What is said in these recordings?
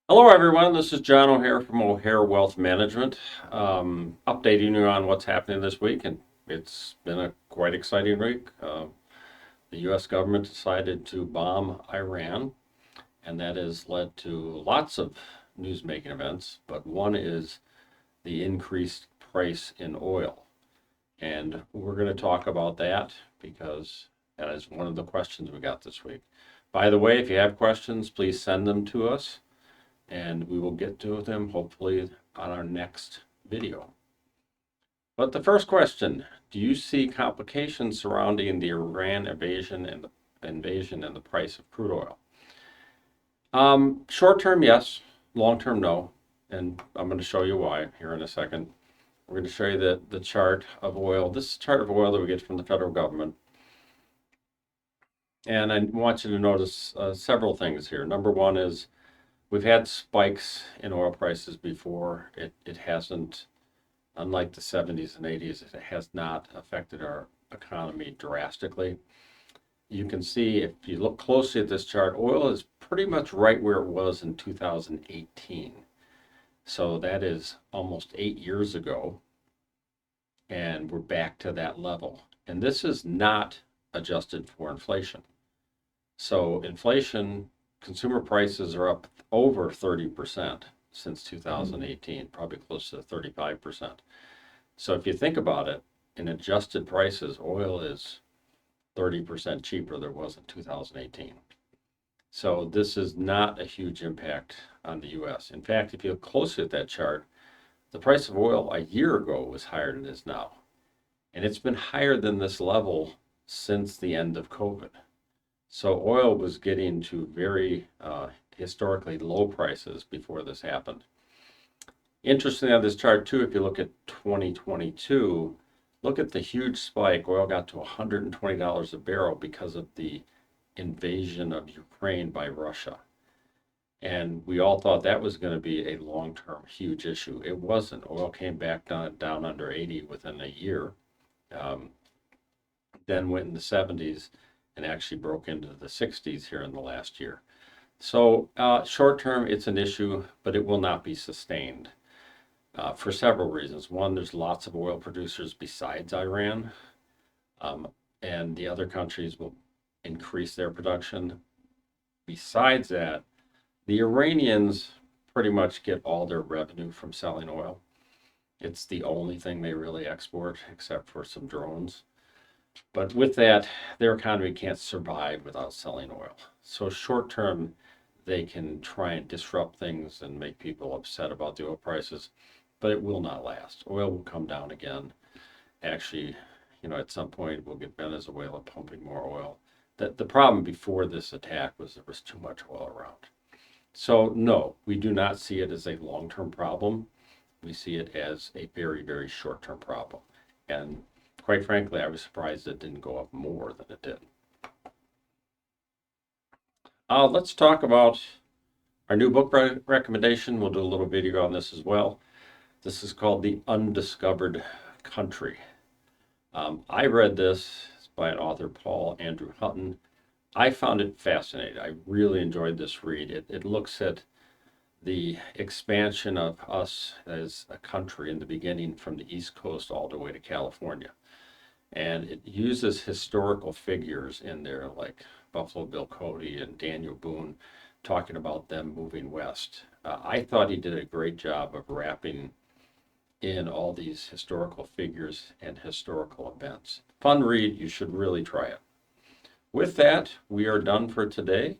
Hello, everyone. This is John O'Hare from O'Hare Wealth Management, updating you on what's happening this week. And it's been a quite exciting week. The U.S. government decided to bomb Iran, and that has led to lots of news-making events. But one is the increased price in oil. And we're going to talk about that because that is one of the questions we got this week. By the way, if you have questions, please send them to us and we will get to them hopefully on our next video. But the first question, do you see complications surrounding the Iran invasion and the price of crude oil? Short term, yes. Long term, no. And I'm going to show you why here in a second. We're going to show you the chart of oil. This is a chart of oil that we get from the federal government. And I want you to notice several things here. Number one is we've had spikes in oil prices before. It hasn't, unlike the 70s and 80s, it has not affected our economy drastically. You can see if you look closely at this chart, oil is pretty much right where it was in 2018. So that is almost 8 years ago, and we're back to that level. And this is not adjusted for inflation. So inflation, consumer prices are up over 30% since 2018, probably close to 35%. So if you think about it, in adjusted prices, oil is 30% cheaper than it was in 2018. So this is not a huge impact on the US. In fact, if you look closely at that chart, the price of oil a year ago was higher than it is now. And it's been higher than this level since the end of COVID. So oil was getting to very historically low prices before this happened. Interesting on this chart too, if you look at 2022, look at the huge spike. Oil got to $120 a barrel because of the invasion of Ukraine by Russia. And we all thought that was going to be a long-term huge issue. It wasn't. Oil came back down under 80 within a year, then went in the 70s and actually broke into the 60s here in the last year. So short term, it's an issue, but it will not be sustained for several reasons. One, there's lots of oil producers besides Iran, and the other countries will increase their production. Besides that, the Iranians pretty much get all their revenue from selling oil. It's the only thing they really export, except for some drones. But with that, their economy can't survive without selling oil. So short term, they can try and disrupt things and make people upset about the oil prices, but it will not last. Oil will come down again. Actually, at some point we'll get Venezuela pumping more oil. The problem before this attack was there was too much oil around. So no, we do not see it as a long-term problem. We see it as a very, very short-term problem. And quite frankly, I was surprised it didn't go up more than it did. Let's talk about our new book recommendation. We'll do a little video on this as well. This is called The Undiscovered Country. I read this. It's by an author, Paul Andrew Hutton. I found it fascinating. I really enjoyed this read. It looks at the expansion of us as a country in the beginning from the East Coast all the way to California. And it uses historical figures in there like Buffalo Bill Cody and Daniel Boone talking about them moving west. I thought he did a great job of wrapping in all these historical figures and historical events. Fun read, you should really try it. With that, we are done for today,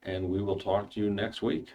and we will talk to you next week.